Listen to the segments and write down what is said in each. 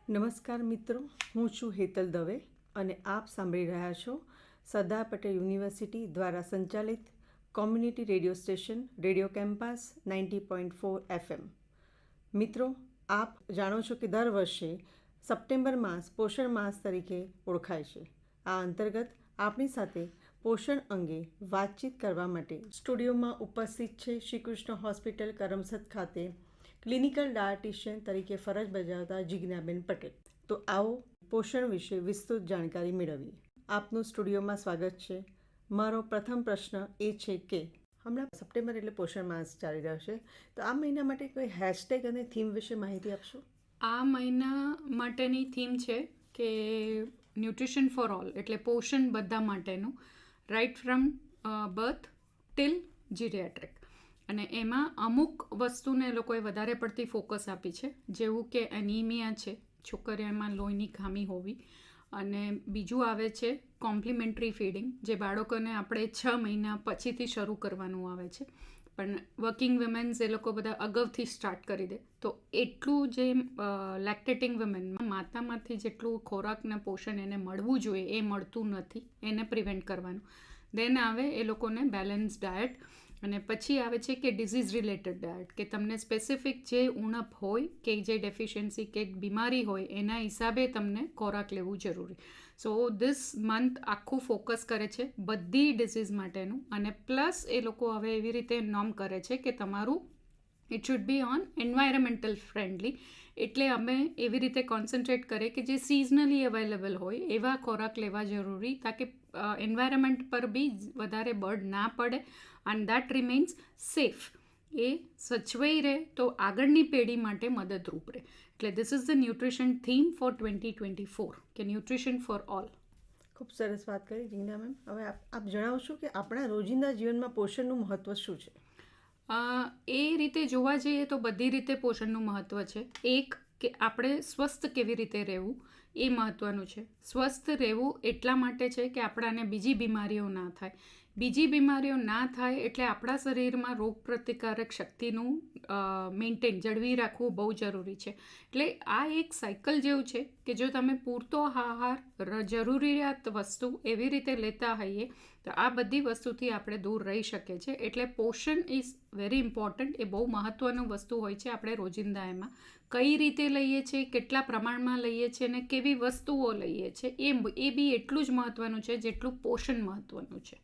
નમસ્કાર મિત્રો, હું છું હેતલ દવે અને આપ સાંભળી રહ્યા છો સરદાર પટેલ યુનિવર્સિટી દ્વારા સંચાલિત community radio station radio campus 90.4 FM. મિત્રો, આપ જાણો છો કે દર વર્ષે સપ્ટેમ્બર માસ પોષણ માસ તરીકે ઓળખાય છે. આ અંતર્ગત આપણી સાથે પોષણ અંગે વાતચીત કરવા માટે સ્ટુડિયોમાં ઉપસ્થિત છે શ્રી કૃષ્ણ હોસ્પિટલ કરમસદ ખાતે ક્લિનિકલ ડાયટિશિયન તરીકે ફરજ બજાવતા જિજ્ઞાબેન પટેલ. તો આવો પોષણ વિશે વિસ્તૃત જાણકારી મેળવીએ. આપનું સ્ટુડિયોમાં સ્વાગત છે. મારો પ્રથમ પ્રશ્ન એ છે કે હમણાં સપ્ટેમ્બર એટલે પોષણ માસ ચાલી રહ્યો છે, તો આ મહિના માટે કોઈ હેશટેગ અને થીમ વિશે માહિતી આપશો? આ મહિના માટેની થીમ છે કે ન્યુટ્રિશન ફોર ઓલ, એટલે પોષણ બધા માટેનું, રાઇટ ફ્રોમ બર્થ ટિલ જીરિયાટ્રિક. અને એમાં અમુક વસ્તુને લોકોએ વધારે પડતી ફોકસ આપી છે, જેવું કે એનિમિયા છે, છોકરીઓમાં લોહીની ખામી હોવી, અને બીજું આવે છે કોમ્પ્લિમેન્ટરી ફીડિંગ, જે બાળકોને આપણે 6 મહિના પછીથી શરૂ કરવાનું આવે છે, પણ વર્કિંગ વિમેન્સ એ લોકો બધા અગાઉથી સ્ટાર્ટ કરી દે, તો એટલું જે લેક્ટેટિંગ વિમેનમાં માતામાંથી જેટલું ખોરાકને પોષણ એને મળવું જોઈએ એ મળતું નથી, એને પ્રિવેન્ટ કરવાનું. દેન આવે એ લોકોને બેલેન્સ ડાયટ, અને પછી આવે છે કે ડિઝીઝ રિલેટેડ ડાયટ, કે તમને સ્પેસિફિક જે ઉણપ હોય કે જે ડેફિશિયન્સી કે બીમારી હોય એના હિસાબે તમને ખોરાક લેવું જરૂરી. સો ધીસ મંથ આખું ફોકસ કરે છે બધી ડિઝીઝ માટેનું, અને પ્લસ એ લોકો હવે એવી રીતે નોમ કરે છે કે તમારું it should be on environmental friendly, એટલે અમે એવી રીતે કોન્સન્ટ્રેટ કરે કે જે સિઝનલી અવેલેબલ હોય એવા ખોરાક લેવા જરૂરી, તાકે એન્વાયરમેન્ટ પર બી વધારે બળ ના પડે એન્ડ દેટ રિમેન્સ સેફ, એ સચવાઈ રહે તો આગળની પેઢી માટે મદદરૂપ રહે. એટલે this is the nutrition theme for 2024, કે ન્યુટ્રિશન ફોર ઓલ. ખૂબ સરસ વાત કરી જીજ્ઞા મેમ. હવે આપ જણાવશો કે આપણા રોજિંદા જીવનમાં પોષણનું મહત્ત્વ શું છે? એ રીતે જોવા જઈએ તો બધી રીતે પોષણનું મહત્ત્વ છે. એક કે આપણે સ્વસ્થ કેવી રીતે રહેવું એ મહત્ત્વનું છે. સ્વસ્થ રહેવું એટલા માટે છે કે આપણાને બીજી બીમારીઓ ના થાય. બીજી બીમારીઓ ના થાય એટલે આપણા શરીરમાં રોગપ્રતિકારક શક્તિનું મેન્ટેન જાળવી રાખવું બહુ જરૂરી છે. એટલે આ એક સાયકલ જેવું છે કે જો તમે પૂરતો આહાર, જરૂરિયાત વસ્તુ એવી રીતે લેતા હોઈએ તો આ બધી વસ્તુથી આપણે દૂર રહી શકીએ છીએ. એટલે પોષણ ઇઝ વેરી ઇમ્પોર્ટન્ટ, એ બહુ મહત્ત્વનું વસ્તુ હોય છે આપણે રોજિંદા એમાં. કઈ રીતે લઈએ છીએ, કેટલા પ્રમાણમાં લઈએ છીએ અને કેવી વસ્તુઓ લઈએ છીએ એ બી એટલું જ મહત્ત્વનું છે જેટલું પોષણ મહત્ત્વનું છે.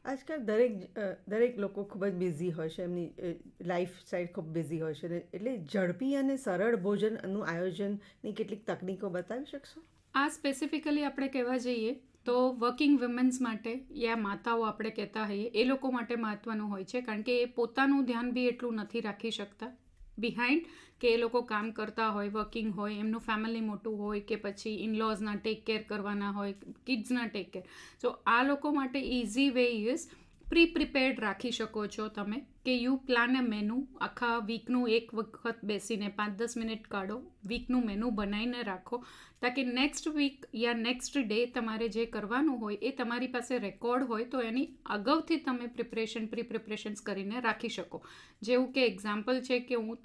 આજકાલ દરેક લોકો ખૂબ જ બિઝી હોય છે, એમની લાઈફ સ્ટાઈલ ખૂબ બિઝી હોય છે, એટલે ઝડપી અને સરળ ભોજનનું આયોજનની કેટલીક તકનીકો બતાવી શકશો? આ સ્પેસિફિકલી આપણે કહેવા જઈએ તો વર્કિંગ વિમેન્સ માટે, યા માતાઓ આપણે કહેતા હોઈએ, એ લોકો માટે મહત્ત્વનું હોય છે, કારણ કે એ પોતાનું ધ્યાન બી એટલું નથી રાખી શકતા બિહાઇન્ડ, કે એ લોકો કામ કરતા હોય, વર્કિંગ હોય, એમનું ફેમિલી મોટું હોય, કે પછી ઇનલોઝના ટેક કેર કરવાના હોય, કિડ્સના ટેક કેર. સો આ લોકો માટે ઇઝી વે ઇઝ પ્રિપેર્ડ રાખી શકો છો તમે, કે યુ પ્લાન અ મેનુ. આખા વીકનું એક વખત બેસીને 5-10 મિનિટ કાઢો, વીકનું મેનુ બનાવીને રાખો, તાકે નેક્સ્ટ વીક યા નેક્સ્ટ ડે તમારે જે કરવાનું હોય એ તમારી પાસે રેકોર્ડ હોય, તો એની અગાઉથી તમે પ્રિપરેશન્સ કરીને રાખી શકો. જેવું કે એક્ઝામ્પલ છે કે હું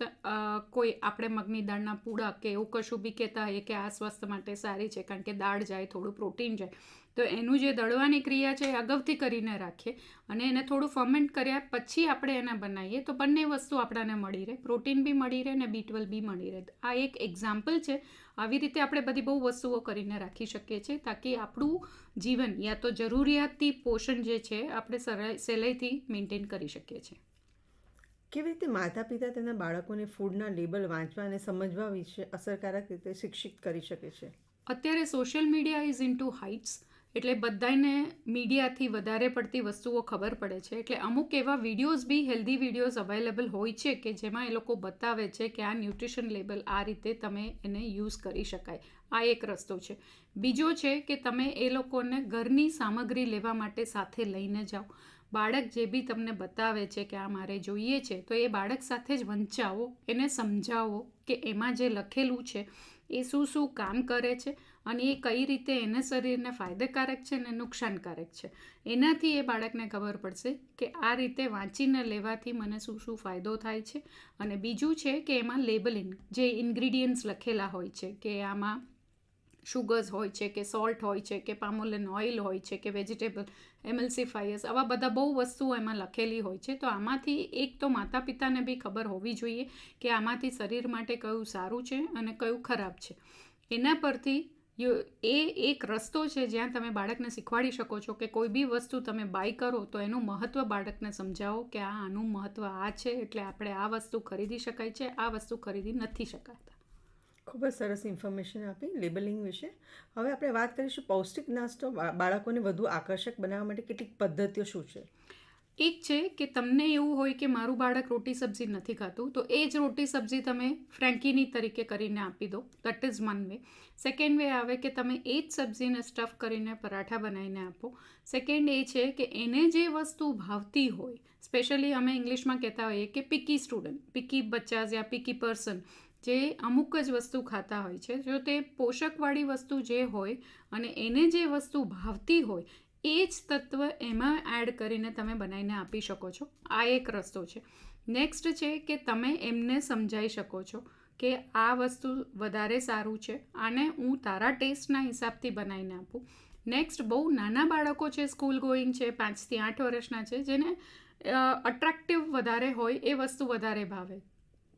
કોઈ આપણે મગની દાળના પૂડા કે એવું કશું બી કહેતા હોઈએ કે આ સ્વાસ્થ્ય માટે સારી છે, કારણ કે દાળ જાય, થોડું પ્રોટીન જાય, તો એનું જે દળવાની ક્રિયા છે એ અગાઉથી કરીને રાખીએ અને એને થોડું ફર્મેન્ટ કર્યા પછી આપણે એને બનાવીએ, તો બંને વસ્તુ આપણને મળી રહે, પ્રોટીન બી મળી રહે ને B12 બી મળી રહે. આ એક એક્ઝામ્પલ છે. આવી રીતે આપણે બધી બહુ વસ્તુઓ કરીને રાખી શકીએ છીએ, તાકી આપણું જીવન યા તો જરૂરિયાતથી પોષણ જે છે આપણે સહેલાઈથી મેન્ટેન કરી શકીએ છીએ. કેવી રીતે માતા પિતા તેના બાળકોને ફૂડના લેબલ વાંચવા અને સમજવા વિશે અસરકારક રીતે શિક્ષિત કરી શકે છે? અત્યારે social media is in to heights, એટલે બધાને મીડિયાથી વધારે પડતી વસ્તુઓ ખબર પડે છે, એટલે અમુક એવા વિડીયોઝ બી, હેલ્ધી વિડીયોઝ અવેલેબલ હોય છે કે જેમાં એ લોકો બતાવે છે કે આ ન્યુટ્રિશન લેબલ આ રીતે તમે એને યુઝ કરી શકાય. આ એક રસ્તો છે. બીજો છે કે તમે એ લોકોને ઘરની સામગ્રી લેવા માટે સાથે લઈને જાઓ. બાળક જે બી તમને બતાવે છે કે આ મારે જોઈએ છે, તો એ બાળક સાથે જ વંચાવો, એને સમજાવો કે એમાં જે લખેલું છે એ શું શું કામ કરે છે અને એ કઈ રીતે એને શરીરને ફાયદાકારક છે અને નુકસાનકારક છે, એનાથી એ બાળકને ખબર પડશે કે આ રીતે વાંચીને લેવાથી મને શું શું ફાયદો થાય છે. અને બીજું છે કે એમાં લેબલિંગ, જે ઇન્ગ્રીડિયન્ટ્સ લખેલા હોય છે કે આમાં શુગર્સ હોય છે કે સોલ્ટ હોય છે કે પામોલિન ઓઇલ હોય છે કે વેજીટેબલ એમલ્સિફાયર્સ, આવા બધા બહુ વસ્તુઓ એમાં લખેલી હોય છે. તો આમાંથી એક તો માતા પિતાને બી ખબર હોવી જોઈએ કે આમાંથી શરીર માટે કયું સારું છે અને કયું ખરાબ છે. એના પરથી એ એક રસ્તો છે જ્યાં તમે બાળકને શીખવાડી શકો છો કે કોઈ બી વસ્તુ તમે બાય કરો તો એનું મહત્ત્વ બાળકને સમજાવો કે આનું મહત્ત્વ આ છે, એટલે આપણે આ વસ્તુ ખરીદી શકાય છે, આ વસ્તુ ખરીદી નથી શકાતા. ખૂબ જ સરસ ઇન્ફોર્મેશન આપી લેબલિંગ વિશે. હવે આપણે વાત કરીશું પૌષ્ટિક નાસ્તો બાળકોને વધુ આકર્ષક બનાવવા માટે કેટલીક પદ્ધતિઓ શું છે? એક છે કે તમને એવું હોય કે મારું બાળક રોટી સબ્જી નથી ખાતું, તો એ જ રોટી સબ્જી તમે ફ્રેન્કીની તરીકે કરીને આપી દો. That is one way. Second way આવે કે તમે એ જ સબ્જીને સ્ટફ કરીને પરાઠા બનાવીને આપો. સેકન્ડ એ છે કે એને જે વસ્તુ ભાવતી હોય, સ્પેશિયલી અમે ઇંગ્લિશમાં કહેતા હોઈએ કે પિકી સ્ટુડન્ટ, પિકી બચ્ચાઝ યા પિકી પર્સન, જે અમુક જ વસ્તુ ખાતા હોય છે, જો તે પોષકવાળી વસ્તુ જે હોય અને એને જે વસ્તુ ભાવતી હોય એ જ તત્વ એમાં એડ કરીને તમે બનાવીને આપી શકો છો. આ એક રસ્તો છે. નેક્સ્ટ છે કે તમે એમને સમજાવી શકો છો કે આ વસ્તુ વધારે સારું છે, આને હું તારા ટેસ્ટના હિસાબથી બનાવીને આપું. નેક્સ્ટ, બહુ નાના બાળકો છે, સ્કૂલ ગોઈંગ છે, 5 થી 8 વર્ષના છે, જેને અટ્રેક્ટિવ વધારે હોય એ વસ્તુ વધારે ભાવે,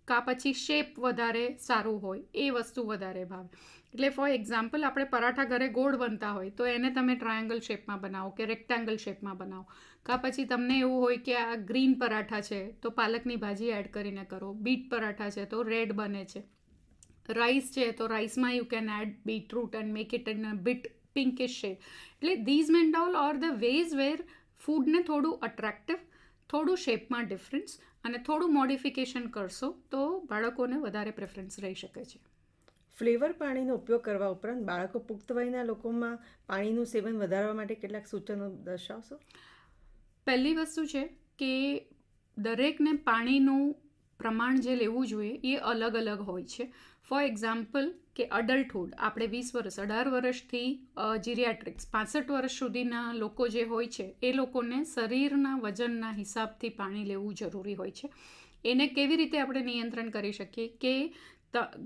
કાં પછી શેપ વધારે સારું હોય એ વસ્તુ વધારે ભાવે. એટલે ફોર એક્ઝામ્પલ, આપણે પરાઠા ઘરે ગોળ બનતા હોય તો એને તમે ટ્રાયેંગલ શેપમાં બનાવો કે રેક્ટેંગલ શેપમાં બનાવો, કાં પછી તમને એવું હોય કે આ ગ્રીન પરાઠા છે તો પાલકની ભાજી એડ કરીને કરો, બીટ પરાઠા છે તો રેડ બને છે, રાઈસ છે તો રાઈસમાં you can add beetroot and make it in a bit pinkish shade. એટલે these and all are the ways where ફૂડને થોડું અટ્રેક્ટિવ, થોડું શેપમાં ડિફરન્સ અને થોડું મોડિફિકેશન કરશો તો બાળકોને વધારે પ્રેફરન્સ રહી શકે છે. ફ્લેવર પાણીનો ઉપયોગ કરવા ઉપરાંત બાળકો પુખ્ત વયના લોકોમાં પાણીનું સેવન વધારવા માટે કેટલાક સૂચનો દર્શાવશો? પહેલી વસ્તુ છે કે દરેકને પાણીનું પ્રમાણ જે લેવું જોઈએ એ અલગ અલગ હોય છે. ફોર એક્ઝામ્પલ કે અડલ્ટહુડ, આપણે 20 વર્ષ, 18 વર્ષથી જીરિયાટ્રિક્સ 65 વર્ષ સુધીના લોકો જે હોય છે એ લોકોને શરીરના વજનના હિસાબથી પાણી લેવું જરૂરી હોય છે. એને કેવી રીતે આપણે નિયંત્રણ કરી શકીએ કે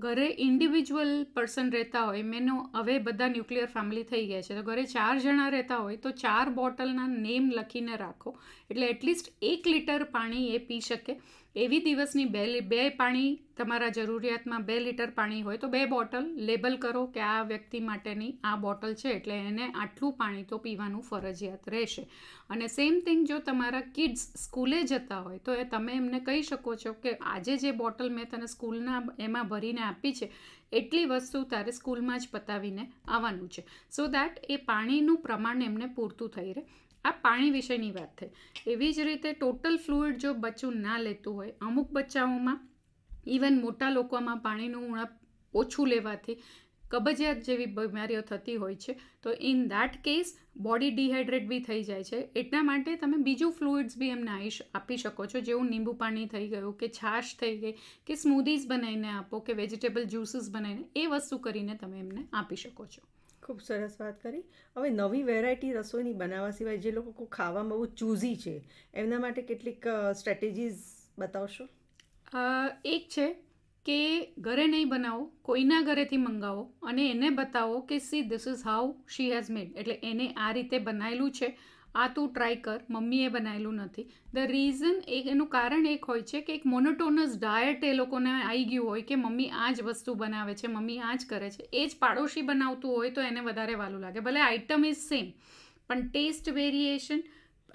ઘરે ઇન્ડિવિજ્યુઅલ પર્સન રહેતા હોય, મેનો હવે બધા ન્યુક્લિયર ફેમિલી થઈ ગયા છે, તો ઘરે 4 જણા રહેતા હોય તો 4 બોટલના નેમ લખીને રાખો, એટલે એટલીસ્ટ 1 લીટર પાણી એ પી શકે. એવી દિવસની બે પાણી, તમારા જરૂરિયાતમાં 2 લીટર પાણી હોય તો 2 બોટલ લેબલ કરો કે આ વ્યક્તિ માટેની આ બોટલ છે, એટલે એને આટલું પાણી તો પીવાનું ફરજિયાત રહેશે. અને સેમ થિંગ, જો તમારા કિડ્સ સ્કૂલે જતા હોય તો એ તમે એમને કહી શકો છો કે આજે જે બોટલ મેં તને સ્કૂલના એમાં ભરીને આપી છે એટલી વસ્તુ તારે સ્કૂલમાં જ પતાવીને આવવાનું છે, સો દેટ એ પાણીનું પ્રમાણ એમને પૂરતું થઈ રહે. આ પાણી વિશેની વાત થઈ. એવી જ રીતે ટોટલ ફ્લુઇડ જો બચ્ચું ના લેતું હોય, અમુક બચ્ચાઓમાં, ઇવન મોટા લોકોમાં પાણીનું ઉણપ ઓછું લેવાથી કબજિયાત જેવી બીમારીઓ થતી હોય છે, તો in that case body dehydrate બી થઈ જાય છે. એટલા માટે તમે બીજું ફ્લુઇડ્સ બી એમને આપી શકો છો, જેવું લીંબુ પાણી થઈ ગયું કે છાશ થઈ ગઈ કે સ્મૂધીઝ બનાવીને આપો કે વેજીટેબલ જ્યુસીસ બનાવીને, એ વસ્તુ કરીને તમે એમને આપી શકો છો. ખૂબ સરસ વાત કરી. હવે નવી વેરાયટી રસોઈની બનાવવા સિવાય જે લોકો ખાવામાં બહુ ચૂઝી છે એમના માટે કેટલીક સ્ટ્રેટેજીઝ બતાવશો? એક છે કે ઘરે નહીં બનાવો, કોઈના ઘરેથી મંગાવો અને એને બતાવો કે see this is how she has made, એટલે એને આ રીતે બનાવેલું છે, આ તું ટ્રાય કર, મમ્મીએ બનાવેલું નથી. ધ રીઝન, એનું કારણ એક હોય છે કે એક મોનોટોનસ ડાયટ એ લોકોને આવી ગયું હોય કે મમ્મી આ જ વસ્તુ બનાવે છે, મમ્મી આ જ કરે છે. એ જ પાડોશી બનાવતું હોય તો એને વધારે વાલું લાગે, ભલે આઇટમ ઇઝ સેમ પણ ટેસ્ટ વેરિએશન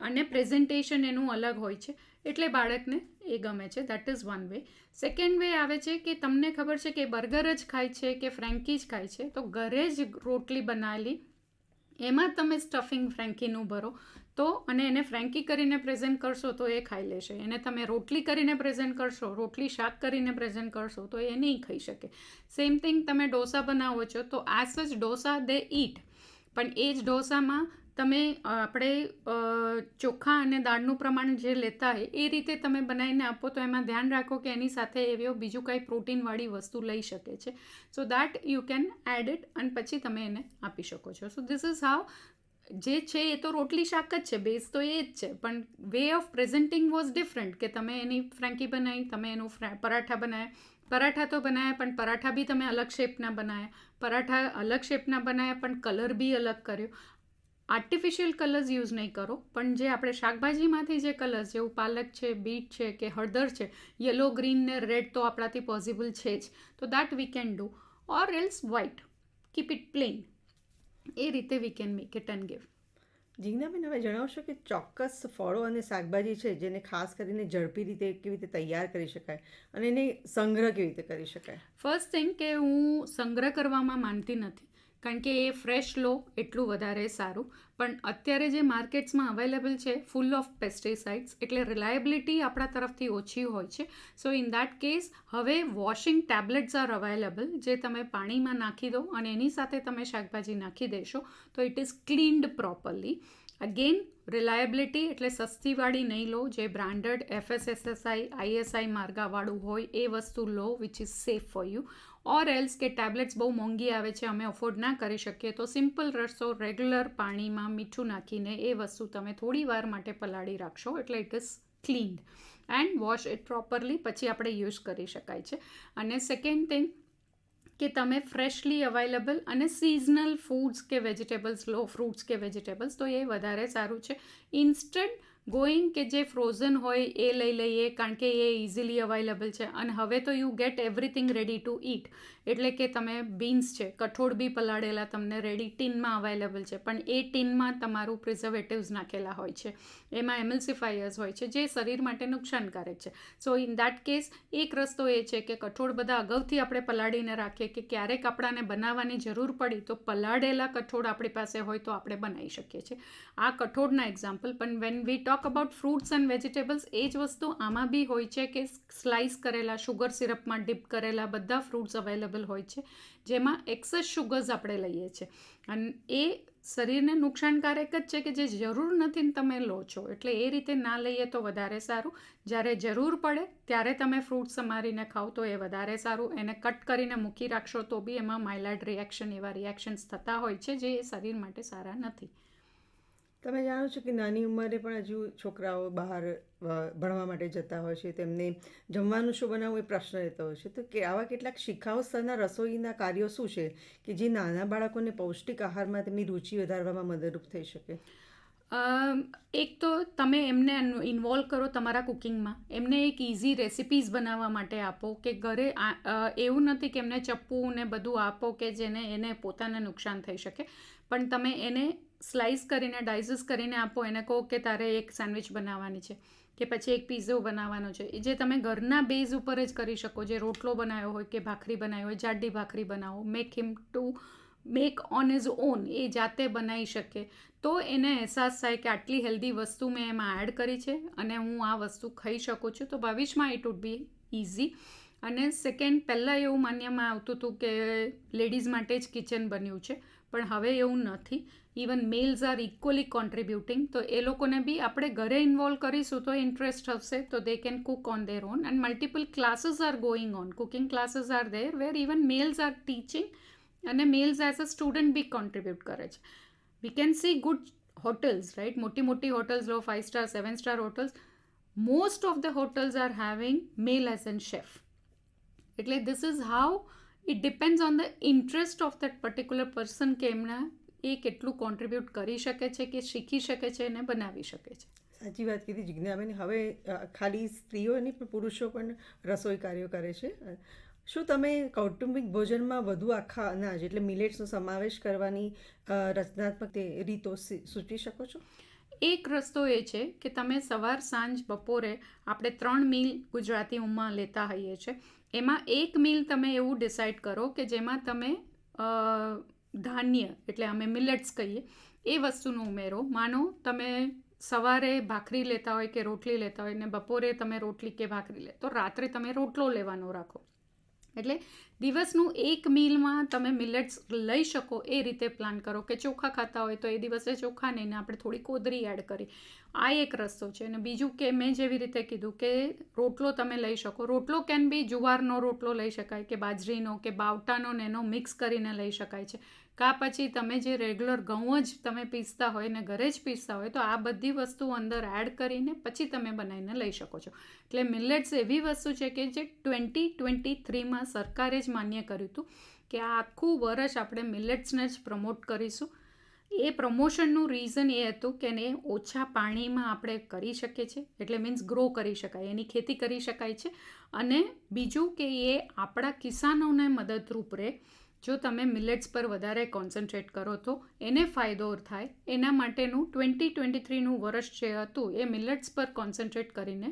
અને પ્રેઝન્ટેશન એનું અલગ હોય છે, એટલે બાળકને એ ગમે છે. That is one way. Second way આવે છે કે તમને ખબર છે કે બર્ગર જ ખાય છે કે ફ્રેન્કી જ ખાય છે, તો ઘરે જ રોટલી બનાવેલી એમાં તમે સ્ટફિંગ ફ્રેન્કીનું ભરો તો, અને એને ફ્રેન્કી કરીને પ્રેઝન્ટ કરશો તો એ ખાઈ લેશે. એને તમે રોટલી કરીને પ્રેઝન્ટ કરશો, રોટલી શાક કરીને પ્રેઝન્ટ કરશો તો એ નહીં ખાઈ શકે. સેમ થિંગ, તમે ઢોસા બનાવો છો તો એઝ સચ ઢોસા દે ઈટ, પણ એ જ ઢોસામાં તમે આપણે ચોખા અને દાળનું પ્રમાણ જે લેતા હોય એ રીતે તમે બનાવીને આપો તો એમાં ધ્યાન રાખો કે એની સાથે એવો બીજું કંઈ પ્રોટીનવાળી વસ્તુ લઈ શકે છે. So that you can add it અને પછી તમે એને આપી શકો છો. સો ધીસ ઇઝ હાઉ જે છે એ તો રોટલી શાક જ છે, બેઝ તો એ જ છે, પણ way of presenting was different કે તમે એની ફ્રેન્કી બનાવી, તમે એનું પરાઠા બનાવ્યા. પરાઠા તો બનાવ્યા પણ પરાઠા બી તમે અલગ શેપના બનાવ્યા. પરાઠા અલગ શેપના બનાવ્યા પણ કલર બી અલગ કર્યો. આર્ટિફિશિયલ કલર્સ યુઝ નહીં કરો, પણ જે આપણે શાકભાજીમાંથી જે કલર્સ જેવું પાલક છે, બીટ છે કે હળદર છે, યલો, ગ્રીન ને રેડ તો આપણાથી પોસિબલ છે જ, તો that we can do, or else white, keep it plain. એ રીતે we can make it and give. Jignaben, હવે જણાવશો કે ચોક્કસ ફળો અને શાકભાજી છે જેને ખાસ કરીને ઝડપી રીતે કેવી રીતે તૈયાર કરી શકાય અને એને સંગ્રહ કેવી રીતે કરી શકાય? ફર્સ્ટ થિંગ કે હું સંગ્રહ કરવામાં માનતી નથી, કારણ કે એ ફ્રેશ લો એટલું વધારે સારું. પણ અત્યારે જે માર્કેટ્સમાં અવેલેબલ છે ફૂલ ઓફ પેસ્ટિસાઇડ્સ, એટલે રિલાયબિલિટી આપણા તરફથી ઓછી હોય છે. સો ઇન દેટ કેસ હવે વોશિંગ ટેબ્લેટ્સ આર અવેલેબલ, જે તમે પાણીમાં નાખી દો અને એની સાથે તમે શાકભાજી નાખી દેશો તો it is cleaned properly. Again reliability એટલે સસ્તીવાળી નહીં લો, જે બ્રાન્ડેડ FSSAI ISI માર્ગાવાળું હોય એ વસ્તુ લો which is safe for you. Or else કે ટેબ્લેટ્સ બહુ મોંઘી આવે છે, અમે અફોર્ડ ના કરી શકીએ, તો સિમ્પલ રસો રેગ્યુલર પાણીમાં મીઠું નાખીને એ વસ્તુ તમે થોડી વાર માટે પલાળી રાખશો એટલે it is cleaned and wash it properly, પછી આપણે યુઝ કરી શકાય છે. અને સેકન્ડ થિંગ કે તમે ફ્રેશલી અવેલેબલ અને સિઝનલ ફૂડ્સ કે વેજીટેબલ્સ લો, ફ્રૂટ્સ કે વેજીટેબલ્સ, તો એ વધારે સારું છે. ઇન્સ્ટન્ટ ગોઈંગ કે જે ફ્રોઝન હોય એ લઈ લઈએ, કારણ કે એ ઇઝીલી અવેલેબલ છે. અને હવે તો you get everything ready to it, એટલે કે તમે બીન્સ છે, કઠોળ બી પલાળેલા તમને રેડી ટીનમાં અવેલેબલ છે, પણ એ ટીનમાં તમારું પ્રિઝર્વેટિવ્સ નાખેલા હોય છે, એમાં એમલ્સિફાયર્સ હોય છે જે શરીર માટે નુકસાનકારક છે. સો ઇન દેટ કેસ એક રસ્તો એ છે કે કઠોળ બધા અગાઉથી આપણે પલાળીને રાખીએ કે ક્યારેક આપણાને બનાવવાની જરૂર પડી તો પલાળેલા કઠોળ આપણી પાસે હોય તો આપણે બનાવી શકીએ છીએ. આ કઠોળના એક્ઝામ્પલ. પણ when we talk about fruits and vegetables, એ જ વસ્તુ આમાં બી હોય છે કે સ્લાઇસ કરેલા, શુગર સિરપમાં ડીપ કરેલા બધા ફ્રૂટ્સ અવેલેબલ હોય છે, જેમાં એક્સેસ શુગર્સ આપણે લઈએ છીએ અને એ શરીરને નુકસાનકારક જ છે કે જે જરૂર નથી ને તમે લો છો. એટલે એ રીતે ના લઈએ તો વધારે સારું. જ્યારે જરૂર પડે ત્યારે તમે ફ્રૂટ્સ સમારીને ખાઓ તો એ વધારે સારું. એને કટ કરીને મૂકી રાખશો તો બી એમાં માઇલાઇડ રિએક્શન, એવા રિએક્શન્સ થતા હોય છે જે શરીર માટે સારા નથી. તમે જાણો છો કે નાની ઉંમરે પણ હજુ છોકરાઓ બહાર ભણવા માટે જતા હોય છે, તેમને જમવાનું શું બનાવવું એ પ્રશ્ન રહેતો હોય છે, તો કે આવા કેટલાક શિખાઉ સ્તરના રસોઈના કાર્યો શું છે કે જે નાના બાળકોને પૌષ્ટિક આહારમાં તેમની રુચિ વધારવામાં મદદરૂપ થઈ શકે? એક તો તમે એમને ઇન્વોલ્વ કરો તમારા કુકિંગમાં, એમને એક ઇઝી રેસિપીઝ બનાવવા માટે આપો કે ઘરે એવું નથી કે એમને ચપ્પુ ને બધું આપો કે જેને એને પોતાને નુકસાન થઈ શકે, પણ તમે એને સ્લાઇસ કરીને ડાઇસીસ કરીને આપો. એને કહો કે તારે એક સેન્ડવિચ બનાવવાની છે કે પછી એક પીઝો બનાવવાનો છે, જે તમે ઘરના બેઝ ઉપર જ કરી શકો. જે રોટલો બનાવ્યો હોય કે ભાખરી બનાવી હોય, જાડી ભાખરી બનાવો, મેક ઓન હિઝ ઓન, એ જાતે બનાવી શકે, તો એને અહેસાસ થાય કે આટલી હેલ્ધી વસ્તુ મેં એમાં એડ કરી છે અને હું આ વસ્તુ ખાઈ શકું છું, તો ભવિષ્યમાં ઇટ વુડ બી ઇઝી. અને સેકન્ડ, પહેલાં એવું માન્યમાં આવતું હતું કે લેડીઝ માટે જ કિચન બન્યું છે, પણ હવે એવું નથી. Even males are equally contributing, તો એ લોકોને બી આપણે ઘરે ઇન્વોલ્વ કરીશું તો ઇન્ટરેસ્ટ હશે, તો they can cook on their own. And multiple classes are going on, cooking classes are there where even males are teaching અને મેલ્સ એઝ અ સ્ટુડન્ટ બી કોન્ટ્રીબ્યુટ કરે છે. We can see good hotels, right, મોટી મોટી hotels લો, 5 star 7 star hotels, most of the hotels are having male as an chef. એટલે this is how it depends on the interest of that particular person કે એમના એ કેટલું contribute કરી શકે છે કે શીખી શકે છે અને બનાવી શકે છે. સાચી વાત કીધી જિજ્ઞાબેન. હવે ખાલી સ્ત્રીઓ નહીં પણ પુરુષો પણ રસોઈ કાર્યો કરે છે. શું તમે કૌટુંબિક ભોજનમાં વધુ આખા અનાજ એટલે મિલેટ્સનો સમાવેશ કરવાની રચનાત્મક રીતો સૂચવી શકો છો? એક રસ્તો એ છે કે તમે સવાર સાંજ બપોરે આપણે 3 મીલ ગુજરાતીઓમાં લેતા હોઈએ છીએ, એમાં એક મીલ તમે એવું ડિસાઇડ કરો કે જેમાં તમે ધાન્ય એટલે અમે મિલેટ્સ કહીએ એ વસ્તુનો ઉમેરો. માનો તમે સવારે ભાખરી લેતા હોય કે રોટલી લેતા હોય ને બપોરે તમે રોટલી કે ભાખરી લે, તો રાત્રે તમે રોટલો લેવાનો રાખો. એટલે દિવસનું એક મીલમાં તમે મિલેટ્સ લઈ શકો એ રીતે પ્લાન કરો કે ચોખા ખાતા હોય તો એ દિવસે ચોખા નહીં ને આપણે થોડી કોદરી એડ કરી. આ એક રસ્તો છે. અને બીજું કે મેં જેવી રીતે કીધું કે રોટલો તમે લઈ શકો. રોટલો કેન બી જુવારનો રોટલો લઈ શકાય કે બાજરીનો કે બાવટાનો ને એનો મિક્સ કરીને લઈ શકાય છે. કાં પછી તમે જે રેગ્યુલર ઘઉં જ તમે પીસતા હોય ને ઘરે જ પીસતા હોય તો આ બધી વસ્તુ અંદર એડ કરીને પછી તમે બનાવીને લઈ શકો છો. એટલે મિલેટ્સ એવી વસ્તુ છે કે જે 2023માં સરકારે જ માન્ય કર્યું હતું કે આ આખું વર્ષ આપણે મિલેટ્સને જ પ્રમોટ કરીશું. એ પ્રમોશનનું રીઝન એ હતું કે એને ઓછા પાણીમાં આપણે કરી શકીએ છીએ, એટલે મીન્સ ગ્રો કરી શકાય, એની ખેતી કરી શકાય છે. અને બીજું કે એ આપણા કિસાનોને મદદરૂપ રહે. જો તમે મિલેટ્સ પર વધારે કોન્સન્ટ્રેટ કરો તો એને ફાયદો થાય. એના માટેનું 2023નું વર્ષ જે હતું એ મિલેટ્સ પર કોન્સન્ટ્રેટ કરીને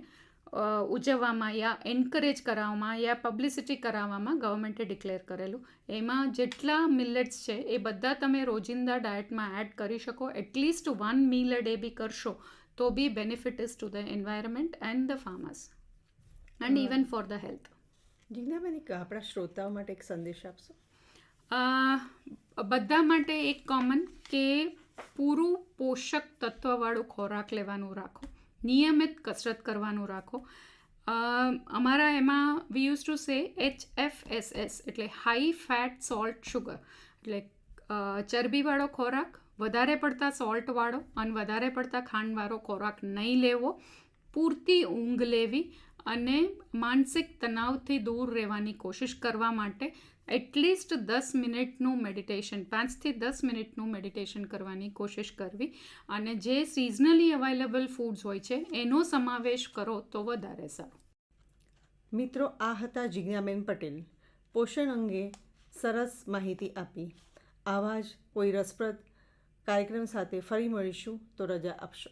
ઉજવવામાં યા એન્કરેજ કરાવવામાં યા પબ્લિસિટી કરાવવામાં ગવર્મેન્ટે ડિક્લેર કરેલું. એમાં જેટલા મિલેટ્સ છે એ બધા તમે રોજિંદા ડાયટમાં એડ કરી શકો. એટલીસ્ટ 1 meal a day બી કરશો તો બી benefit is to the environment and the farmers and even for the health. Jignaben, આપણા શ્રોતાઓ માટે એક સંદેશ આપશો? બધા માટે એક કોમન કે પૂરું પોષક તત્વવાળું ખોરાક લેવાનું રાખો, નિયમિત કસરત કરવાનું રાખો. અમારા એમાં વી યુઝ ટુ સે HFSS એટલે હાઈ ફેટ સોલ્ટ શુગર, એટલે ચરબીવાળો ખોરાક, વધારે પડતા સોલ્ટવાળો અને વધારે પડતા ખાંડવાળો ખોરાક નહીં લેવો, પૂરતી ઊંઘ લેવી અને માનસિક તણાવથી દૂર રહેવાની કોશિશ કરવા માટે એટલીસ્ટ 10 મિનિટનું મેડિટેશન, 5થી 10 મિનિટનું મેડિટેશન કરવાની કોશિશ કરવી. અને જે સિઝનલી અવેલેબલ ફૂડ્સ હોય છે એનો સમાવેશ કરો તો વધારે સારું. મિત્રો, આ હતા જિજ્ઞાબેન પટેલ. પોષણ અંગે સરસ માહિતી આપી. આવા જ કોઈ રસપ્રદ કાર્યક્રમ સાથે ફરી મળીશું, તો રજા આપશો.